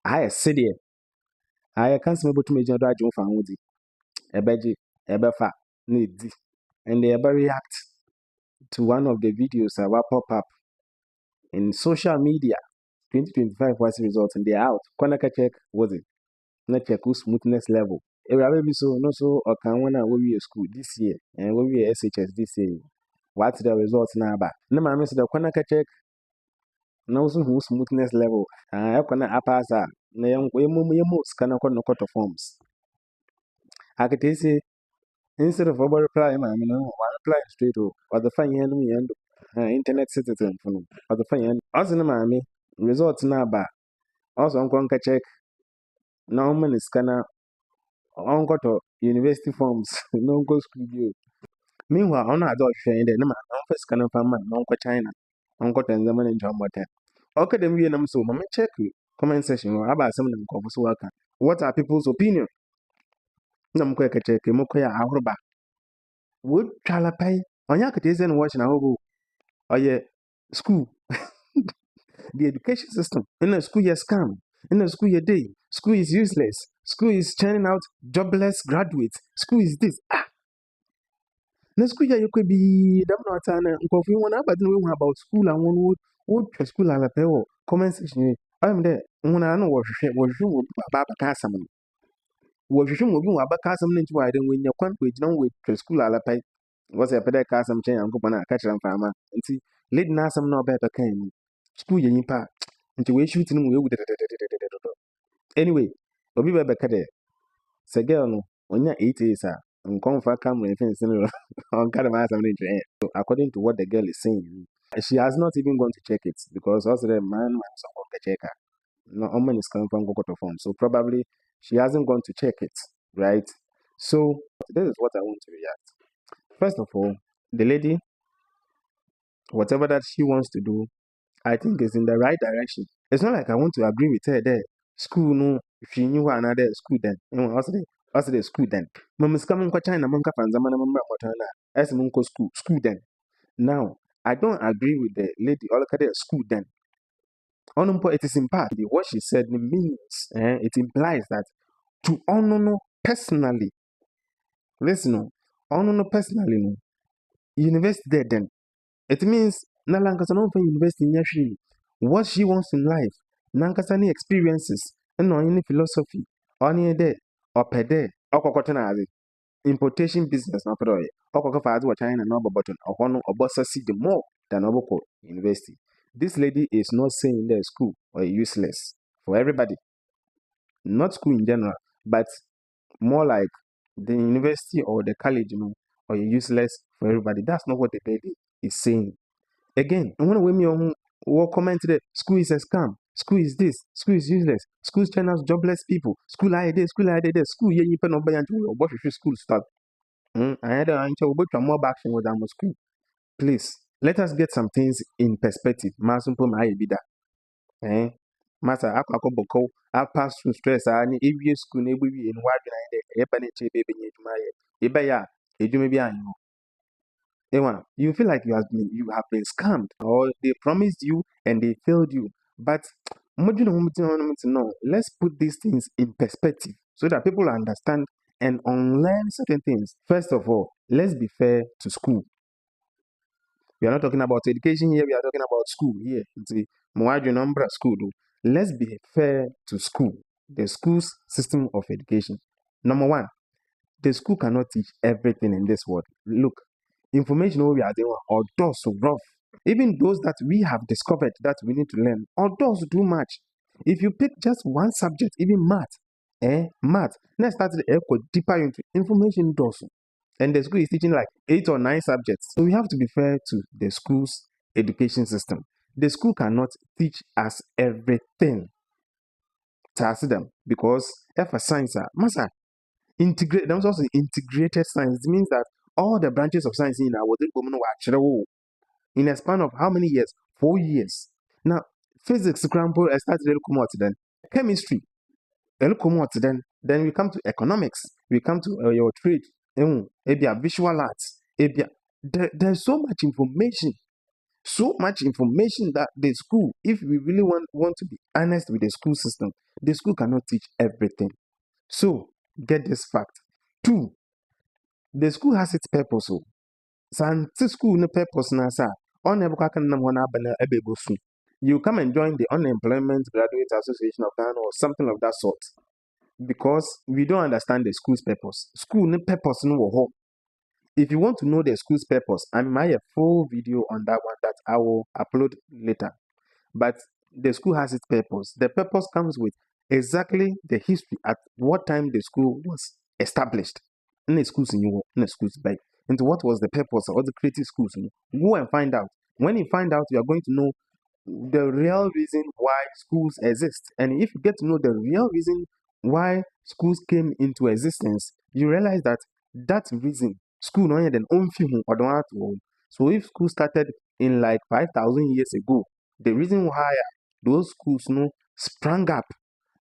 I Sedie. I can't remember to major dodge of Woody. A beji, a befa, need, and they ever react to one of the videos that will pop up in social media. 2025 was the result, and they're out. Konaka check was it? Not check who smoothness level. If I be so, no so, or can one we school this year, and we SHS this year. What's the results now? But no, I miss the Konaka check. No so who smoothness level. I can pass that. Na young way most can no quarter forms. I could say instead of over reply, I mean, one reply straight or the fine and internet citizen or the fine. Also, no, mammy, results now, but also on Conca check. No man is scanner on to university forms, no go school. Meanwhile, on adult trained, no man, on first scanner from man, non China, on got and the man in John Motten. Okay, then we so, mamma check you. Comment section or about some of them covers worker. What are people's opinion? No quick check, Mokoya Aruba. Would Chalapay on Yakit and watching our go. Oh, yeah, school. The education system. In a school, you scam. In a school, you day. School is useless. School is churning out jobless graduates. School is this. Na school, you could be damn not an coffee one, but no about school and one would school and a pair comment section. I'm there. When I know what you will be about Cassam. What you will be about Cassam into why then when your country don't wait to school a pay. Was a pedac Cassam chain and go on a catch and farmer and see, let Nassam no better came. School you part. Into way shooting with anyway, Obi Becade, Sagano, on your 8 years, and comfort come with things on Kadama. So, according to what the girl is saying, she has not even gone to check it because also the man was on the checker. No, woman is coming from Gokoto phone, so probably she hasn't gone to check it, right? So, this is what I want to react. First of all, the lady, whatever that she wants to do, I think is in the right direction. It's not like I want to agree with her there. School, no, if she knew another school then. Also the school then. Mama's coming to China, Monka Panzamana Motana, as Munko school then. Now, I don't agree with the lady, all of school then. Onumpo, it is in part, what she said means, it implies that to honor personally, listen, honor personally, no, university there then. It means Nalankasano for university in Yashi. What she wants in life, Nankasani experiences, and no any philosophy, or near there, or per day, or cocotanari, importation business, no pedoy, or cocofads or China noble button, or one or WASSCE the more than Oboko University. This lady is not saying that school or useless for everybody, not school in general, but more like the university or the college, or useless for everybody. That's not what the lady is saying. Again, I want to me on what comment today. School is a scam. School is this. School is useless. School channels jobless people. School idea. School idea. School yeah you no buy until what should school start. I had a more action with our school. Please let us get some things in perspective. Masumpo ma be that. Master akako boko. I pass through stress. I need every school neighbor in wide and the baby need my ebaya. Eju be anyo. You feel like you have been scammed or they promised you and they failed you. But let's put these things in perspective so that people understand and unlearn certain things. First of all, let's be fair to school. We are not talking about education here, we are talking about school here. School. Let's be fair to school, the school's system of education. Number one, the school cannot teach everything in this world. Look, information we are doing or does so rough. Even those that we have discovered that we need to learn or does too much. If you pick just one subject, even math, let's start go deeper into information does. And the school is teaching like 8 or 9 subjects. So we have to be fair to the school's education system. The school cannot teach us everything. To them because for science, masa integrate. There was also integrated science. It means that all the branches of science in our in a span of how many years? 4 years. Now, physics, example, started to come out then. Chemistry, come out then. Then we come to economics. We come to your trade. Visual arts. There's so much information. So much information that the school, if we really want to be honest with the school system, the school cannot teach everything. So get this fact. 2, the school has its purpose. So Santi school no purpose na sa on ebuka kan nam hona abana ebego su. You come and join the Unemployment Graduate Association of Ghana or something of that sort, because we don't understand the school's purpose. School no purpose no wo ho. If you want to know the school's purpose, I might have a full video on that one that I will upload later. But the school has its purpose. The purpose comes with exactly the history at what time the school was established. In the schools in you, in the schools by. And what was the purpose of the creative schools? Go and find out. When you find out, you are going to know the real reason why schools exist. And if you get to know the real reason why schools came into existence, you realize that that reason, school no than own few or don't have to. So if school started in like 5,000 years ago, the reason why those schools sprang up,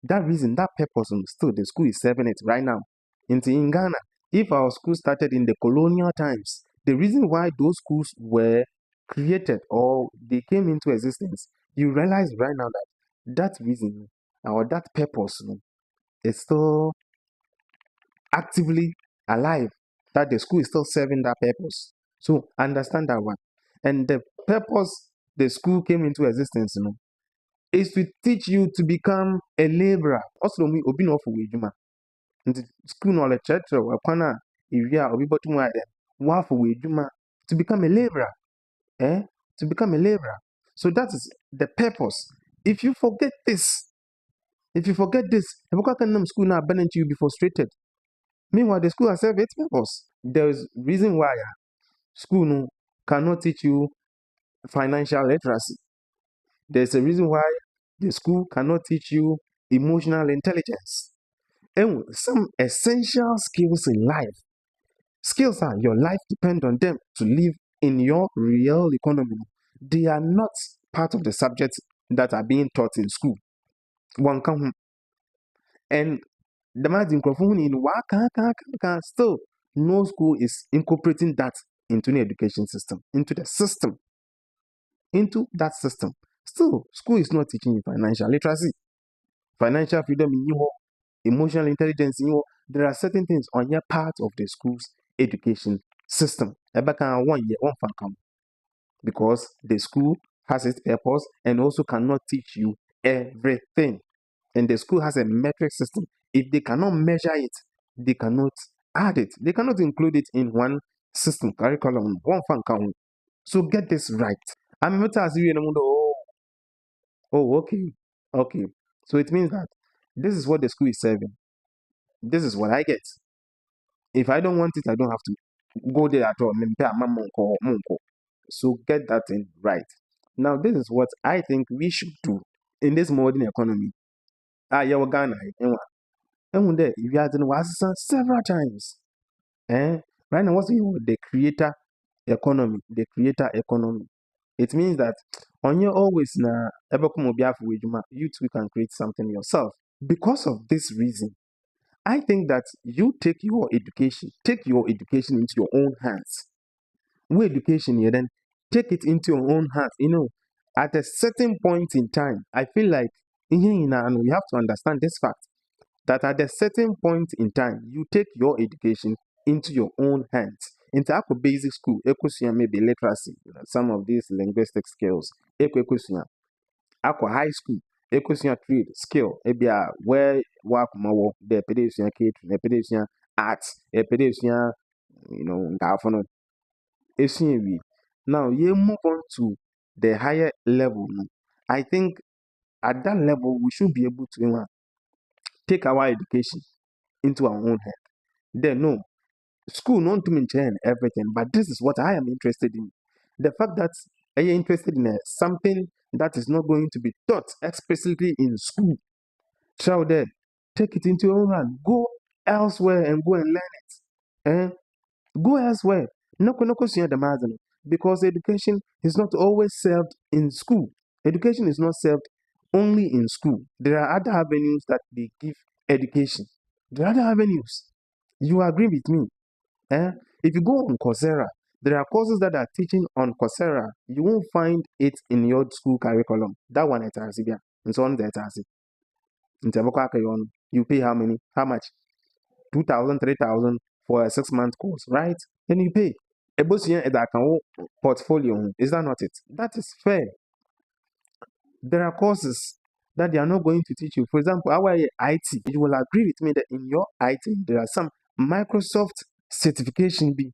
that reason, that purpose, still the school is serving it right now. In Ghana, if our school started in the colonial times, the reason why those schools were created or they came into existence, you realize right now that that reason or that purpose is still actively alive, that the school is still serving that purpose. So understand that one. And the purpose the school came into existence is to teach you to become a laborer. Also, me obi no for ejuma. Nti school no le church or kwana ewia obi botum ade wa for ejuma to become a laborer. To become a laborer. So that is the purpose. If you forget this, school now abandon you be frustrated. Meanwhile, the school has served its purpose. There is reason why school cannot teach you financial literacy. There's a reason why the school cannot teach you emotional intelligence. And some essential skills in life. Skills are your life depends on them to live in your real economy. They are not part of the subjects that are being taught in school. One come and the man in still no school is incorporating that into the education system, into that system. Still, school is not teaching you financial literacy, financial freedom in you, emotional intelligence in you. There are certain things on your part of the school's education system. Because the school has its purpose and also cannot teach you everything. And the school has a metric system. If they cannot measure it, they cannot add it. They cannot include it in one system, curriculum, one fun count. So get this right. I'm not asking you, okay. So it means that this is what the school is serving. This is what I get. If I don't want it, I don't have to go there at all. So get that in right. Now, this is what I think we should do in this modern economy. Ghana, and there, if you had WASSCE several times. Right now, what's the creator economy? The creator economy. It means that on your always na you too can create something yourself. Because of this reason, I think that you take your education into your own hands. With education, you then take it into your own hands. At a certain point in time, I feel like and we have to understand this fact that at a certain point in time, you take your education into your own hands. Into our basic school, maybe literacy, some of these linguistic skills, high school, trade skill, where work more, the pedestrian catering, the pedestrian arts, a pedestrian, now you move on to the higher level. I think at that level, we should be able to take our education into our own hand. Then no, school not to maintain everything, but this is what I am interested in. The fact that I am interested in something that is not going to be taught explicitly in school. So then take it into your own hand. Go elsewhere and go and learn it. Go elsewhere. Because education is not always served in school. Education is not served only in school. There are other avenues that they give education. There are other avenues. You agree with me? If you go on Coursera, There are courses that are teaching on Coursera. You won't find it in your school curriculum. That one it has here. And so on that has it. You pay how many? How much? 2,000, 3,000 for a 6-month course, right? Then you pay. That portfolio. Is that not it? That is fair. There are courses that they are not going to teach you. For example, our IT, you will agree with me that in your IT, there are some Microsoft certification be,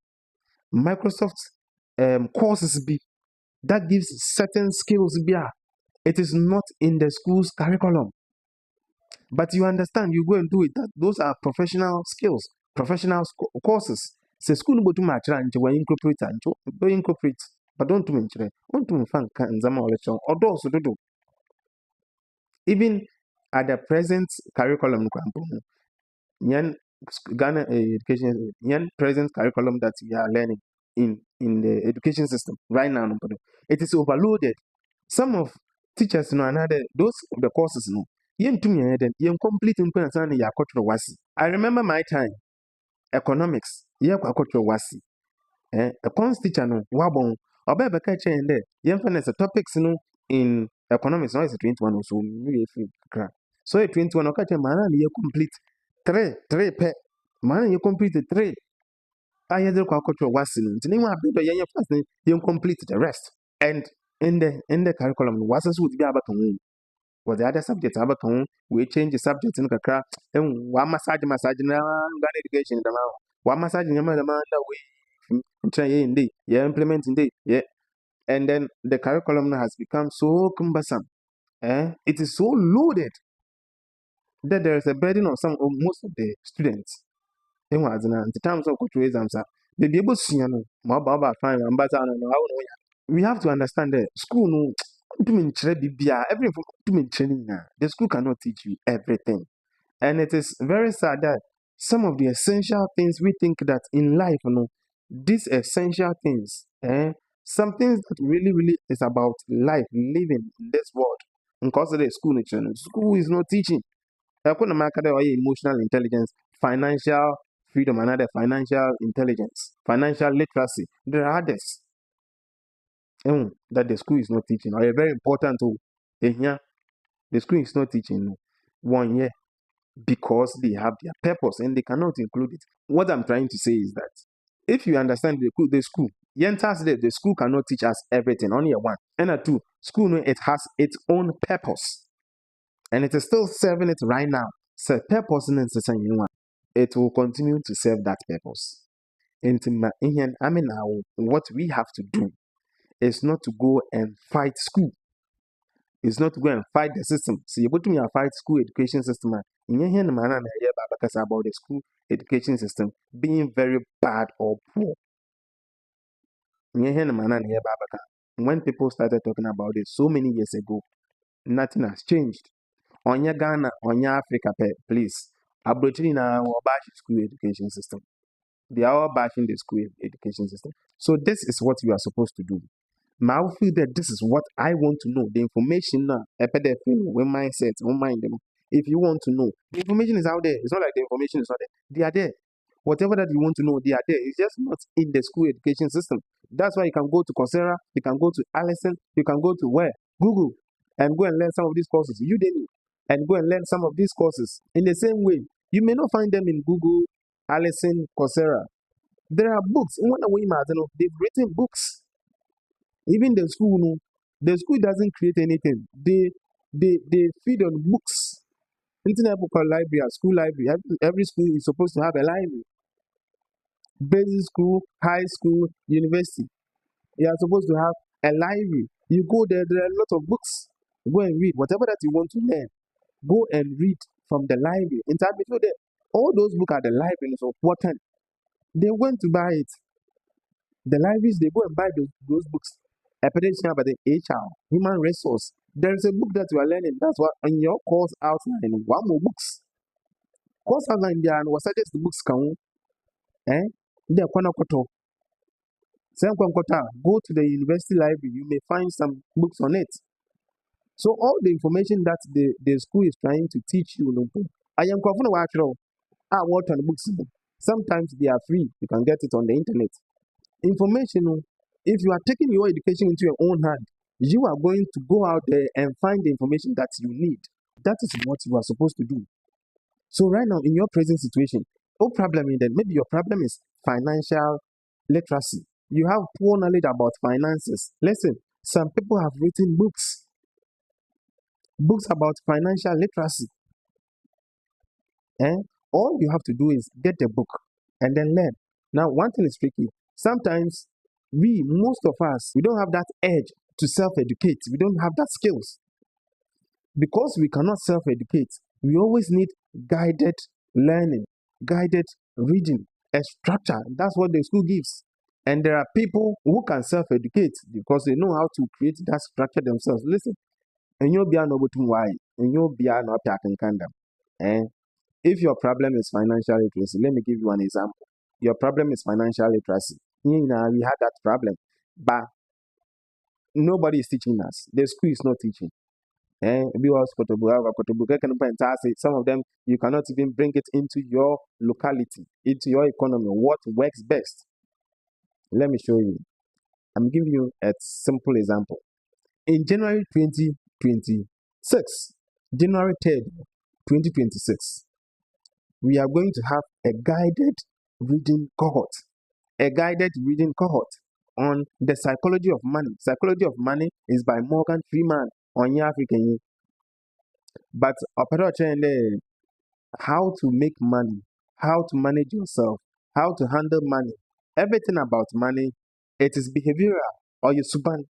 Microsoft courses be, that gives certain skills be. It is not in the school's curriculum. But you understand, you go and do it. Those are professional skills, professional courses. Say school go to match and you incorporate, but don't do it. Don't do it. Even at the present curriculum, Ghana education, present curriculum that we are learning in the education system right now, it is overloaded. Some of teachers, another those the courses, complete WASSCE. I remember my time, economics, WASSCE. A cons teacher no wabon oba beka chain there yemfa the topics no in economics no is 21 so we kra so 21 okache mana na complete 3 pe mana you complete 3 ayedre kwa WASSCE no ntini wa bedo yen first yen complete the rest. And in the curriculum WASSCE would be about for the other subjects we change the subject in kakra and wa massage na Ghana education wa massage nyama na we implementing day, and then the curriculum has become so cumbersome. It is so loaded that there is a burden on most of the students. In terms of cultural exams, they be able to see we have to understand that school no the school cannot teach you everything. And it is very sad that some of the essential things we think that in life, these essential things, some things that really is about life, living in this world. Because of the school is not teaching. Emotional intelligence, financial freedom, another financial intelligence, financial literacy. There are others that the school is not teaching. Are very important to the school is not teaching 1 year. Because they have their purpose and they cannot include it. What I'm trying to say is that if you understand the school, the school cannot teach us everything, only one. And two, school, it has its own purpose. And it is still serving it right now. So purpose it will continue to serve that purpose. What we have to do is not to go and fight school. It's not to go and fight the system. So you go to fight school education system. About the school education system being very bad or poor. When people started talking about it so many years ago, nothing has changed. On your Ghana, on your Africa, please. Abrochini na bash school education system. They are all bashing the school education system. So this is what you are supposed to do. Now I feel that this is what I want to know. The information now, when mindset, when mind them. If you want to know, the information is out there. It's not like the information is not there. They are there. Whatever that you want to know, they are there. It's just not in the school education system. That's why you can go to Coursera, you can go to Allison, you can go to where? Google, and go and learn some of these courses. Udemy, and go and learn some of these courses. In the same way, you may not find them in Google, Allison, Coursera. There are books. They've written books. Even the school doesn't create anything. They feed on books. Internet book or library, school library. Every school is supposed to have a library. Basic school, high school, university. You are supposed to have a library. You go there are a lot of books. Go and read whatever that you want to learn. Go and read from the library. In time before that, all those books are the libraries of what time? They went to buy it. The libraries, they go and buy those books. Apprenticeship about the HR, human resource. There is a book that you are learning. That's what on your course outline. One more books. Course outline there and what suggest the books come. They are Go to the university library. You may find some books on it. So all the information that the school is trying to teach you, I am confident what on books. Sometimes they are free. You can get it on the internet. Information, if you are taking your education into your own hand, you are going to go out there and find the information that you need. That is what you are supposed to do. So right now, in your present situation, no problem in that. Maybe your problem is financial literacy. You have poor knowledge about finances. Listen, some people have written books about financial literacy. All you have to do is get the book and then learn. Now, one thing is tricky. Sometimes most of us, we don't have that edge to self-educate. We don't have that skills. Because we cannot self-educate, we always need guided learning, guided reading, a structure. That's what the school gives. And there are people who can self-educate because they know how to create that structure themselves. Listen, and you'll be an why, and you'll be an and if your problem is financial literacy, let me give you an example. Your problem is financial literacy. We had that problem, but nobody is teaching us. The school is not teaching. Some of them, you cannot even bring it into your locality, into your economy. What works best? Let me show you. I'm giving you a simple example. In January 2026, January 3rd, 2026, we are going to have a guided reading cohort. On the psychology of money. Psychology of money is by Morgan Freeman on African. But how to make money, how to manage yourself, how to handle money, everything about money, it is behavioral or you suban.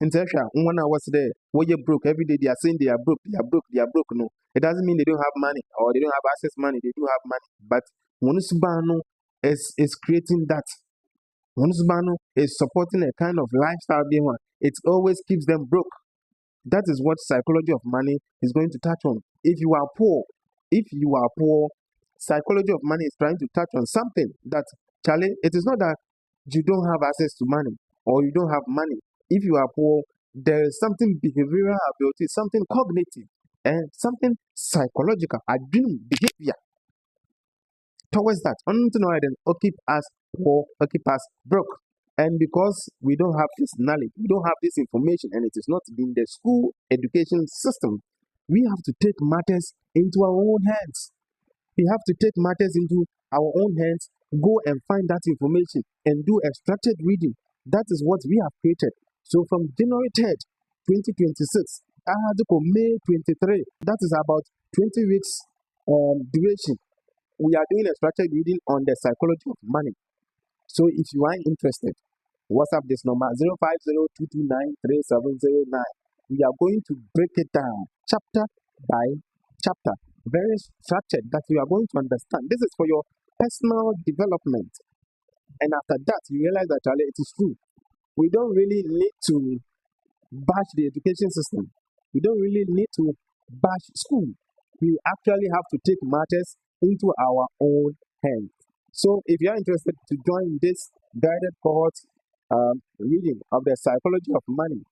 In Tesha, one hour there, where you broke every day, they are saying they are broke. No, it doesn't mean they don't have money or they don't have access money, they do have money. But Monusubano is creating that. Monusubano is supporting a kind of lifestyle being one. It always keeps them broke. That is what psychology of money is going to touch on. If you are poor, psychology of money is trying to touch on something that, Charlie, it is not that you don't have access to money or you don't have money. If you are poor, there is something behavioral about it, something cognitive, and something psychological, a dream behavior towards that. Keep us poor, keep us broke. And because we don't have this knowledge, we don't have this information, and it is not in the school education system, we have to take matters into our own hands. We have to take matters into our own hands, go and find that information, and do a structured reading. That is what we have created. So from January 3rd, 2026, to May 23, that is about 20 weeks duration. We are doing a structured reading on the psychology of money. So if you are interested, WhatsApp this number 050-229-3709. We are going to break it down chapter by chapter, very structured, that you are going to understand. This is for your personal development. And after that, you realize that it is true. We don't really need to bash the education system. We don't really need to bash school. We actually have to take matters into our own hands. So if you are interested to join this guided cohort reading of the psychology of money,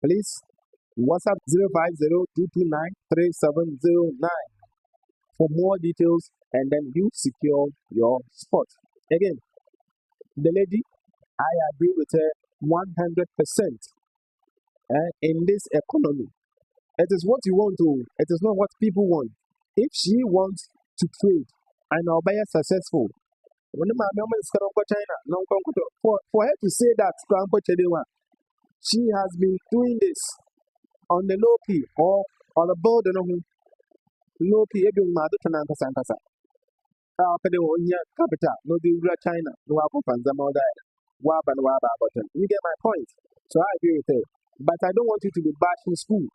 please WhatsApp 050-229-3709 for more details, and then you secure your spot. Again, the lady, I agree with her 100%. In this economy, it is what you want to, it is not what people want. If she wants to trade and I'll buy successful, for her to say that, she has been doing this on the low key or on the board low key. Capital, no do China, no you get my point. So I agree with her. But I don't want you to be bashing school.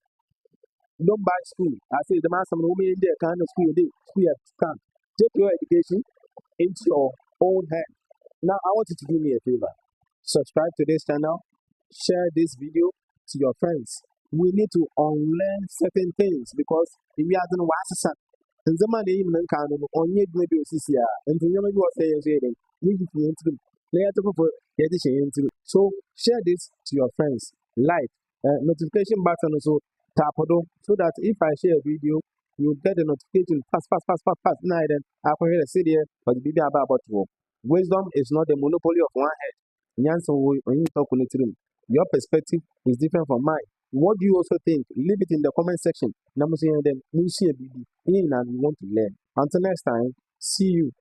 Don't bash school. I say the man some women in there kind of school come. Take your education into your own hand. Now I want you to do me a favor. Subscribe to this channel, share this video to your friends. We need to unlearn certain things because if we are doing WASSCE, and the man even can on your video CCR, and the young was saying, so share this to your friends. Like notification button also tap so that if I share a video, you'll get a notification fast. Now then, I'll hear a Sedie or the baby about Wisdom is not the monopoly of one head. Your perspective is different from mine. What do you also think? Leave it in the comment section. Then we want to learn. Until next time, see you.